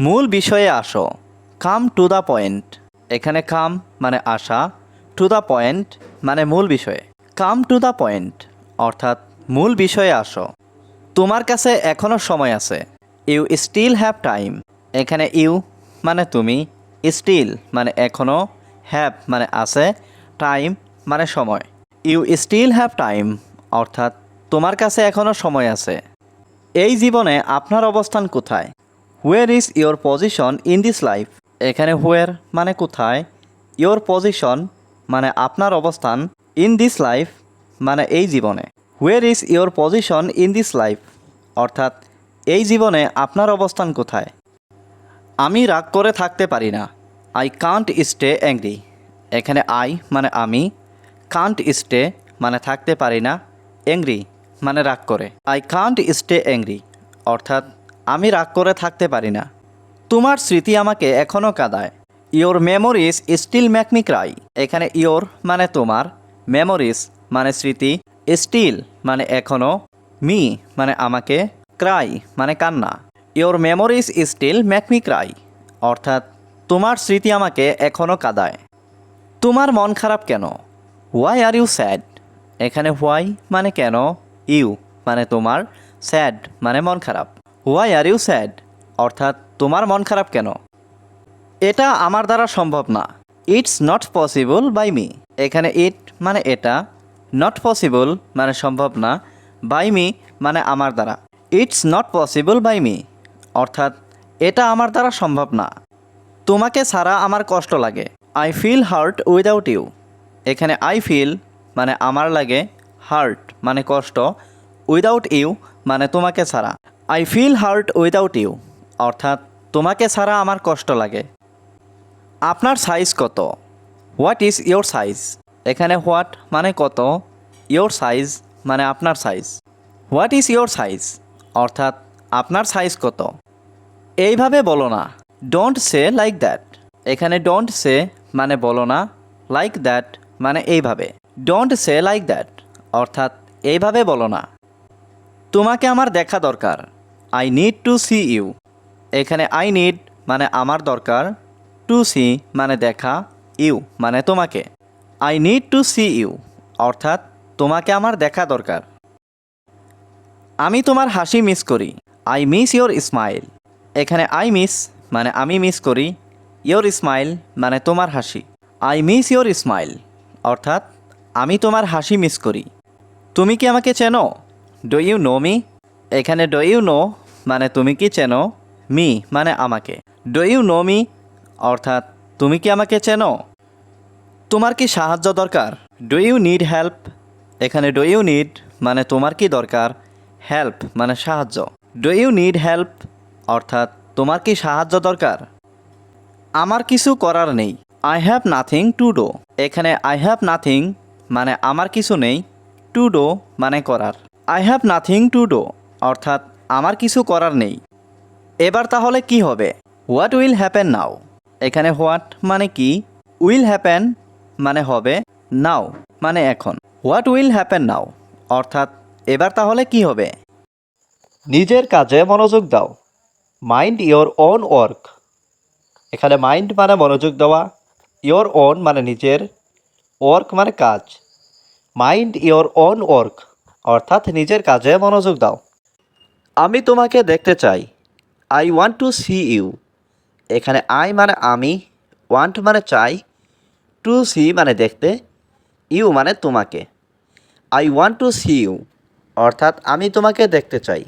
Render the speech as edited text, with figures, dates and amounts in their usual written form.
মূল বিষয়ে আসো। Come to the point. এখানে কাম মানে আসা, টু দ্য পয়েন্ট মানে মূল বিষয়ে। কাম টু দ্য পয়েন্ট অর্থাৎ মূল বিষয়ে আসো। তোমার কাছে এখনও সময় আছে। You still have time. এখানে ইউ মানে তুমি, স্টিল মানে এখনও, হ্যাভ মানে আছে, টাইম মানে সময়। ইউ স্টিল হ্যাভ টাইম অর্থাৎ তোমার কাছে এখনও সময় আছে। এই জীবনে আপনার অবস্থান কোথায়? Where is your position in this life. এখানে হোয়ার মানে কোথায়, ইয়োর পজিশন মানে আপনার অবস্থান, ইন দিস লাইফ মানে এই জীবনে। Where is your position in this life অর্থাৎ এই জীবনে আপনার অবস্থান কোথায়? আমি রাগ করে থাকতে পারি না। I can't stay angry. এখানে আই মানে আমি, কান্ট স্টে মানে থাকতে পারি না, অ্যাংরি মানে রাগ করে। আই কান্ট স্টে অ্যাংরি অর্থাৎ আমি রাগ করে থাকতে পারি না। তোমার স্মৃতি আমাকে এখনও কাঁদায়। Your memories still make me cry. এখানে ইয়োর মানে তোমার, মেমোরিজ মানে স্মৃতি, স্টিল মানে এখনও, মি মানে আমাকে, ক্রাই মানে কান্না। Your memories still make me cry অর্থাৎ তোমার স্মৃতি আমাকে এখনও কাঁদায়। তোমার মন খারাপ কেন? Why are you sad. এখানে হোয়াই মানে কেন, ইউ মানে তোমার, স্যাড মানে মন খারাপ। হোয়াই আর ইউ স্যাড অর্থাৎ তোমার মন খারাপ কেন? এটা আমার দ্বারা সম্ভব না। It's not possible by me. এখানে ইট মানে এটা, নট পসিবল মানে সম্ভব না, বাই মি মানে আমার দ্বারা। It's not possible by me অর্থাৎ এটা আমার দ্বারা সম্ভব না। তোমাকে ছাড়া আমার কষ্ট লাগে। I feel hurt without you. এখানে আই ফিল মানে আমার লাগে, হার্ট মানে কষ্ট, উইদাউট ইউ মানে তোমাকে ছাড়া। I feel hurt without you অর্থাৎ তোমাকে ছাড়া আমার কষ্ট লাগে। আপনার সাইজ কত? What is your size. এখানে হোয়াট মানে কত, ইয়োর সাইজ মানে আপনার size. What is your size অর্থাৎ আপনার সাইজ কত? এইভাবে বলো না। Don't say like that. এখানে ডোন্ট সে মানে বলো না, লাইক দ্যাট মানে এইভাবে। ডোন্ট সে লাইক দ্যাট অর্থাৎ এইভাবে বলো না। তোমাকে আমার দেখা দরকার। I need to see you. এখানে আই নিড মানে আমার দরকার, টু সি মানে দেখা, ইউ মানে তোমাকে। I need to see you অর্থাৎ তোমাকে আমার দেখা দরকার। আমি তোমার হাসি মিস করি। I miss your smile. এখানে আই মিস মানে আমি মিস করি, ইয়োর স্মাইল মানে তোমার হাসি। আই মিস ইয়োর স্মাইল অর্থাৎ আমি তোমার হাসি মিস করি। তুমি কি আমাকে চেনো? Do you know me. এখানে ডু ইউ নো মানে তুমি কি চেনো, মি মানে আমাকে। ডু ইউ নো মি অর্থাৎ তুমি কি আমাকে চেনো? তোমার কি সাহায্য দরকার? Do you need help. এখানে ডু ইউ নিড মানে তোমার কি দরকার, হেল্প মানে সাহায্য। ডু ইউ নিড হেল্প অর্থাৎ তোমার কি সাহায্য দরকার? আমার কিছু করার নেই। I have nothing to do. এখানে আই হ্যাভ নাথিং মানে আমার কিছু নেই, টু ডু মানে করার। I have nothing to do অর্থাৎ আমার কিছু করার নেই। এবার তাহলে কি হবে? হোয়াট উইল হ্যাপেন নাও। এখানে হোয়াট মানে কি, উইল হ্যাপেন মানে হবে, নাও মানে এখন। হোয়াট উইল হ্যাপেন নাও অর্থাৎ এবার তাহলে কি হবে? নিজের কাজে মনোযোগ দাও। Mind your own work. এখানে মাইন্ড মানে মনোযোগ দেওয়া, ইয়োর ওন মানে নিজের, ওয়ার্ক মানে কাজ। মাইন্ড ইয়োর ওন ওয়ার্ক অর্থাৎ নিজের কাজে মনোযোগ দাও। আমি তোমাকে দেখতে চাই। I want to see you. এখানে আই মানে আমি, ওয়ান্ট মানে চাই, টু সি মানে দেখতে, ইউ মানে তোমাকে। I want to see you অর্থাৎ আমি তোমাকে দেখতে চাই।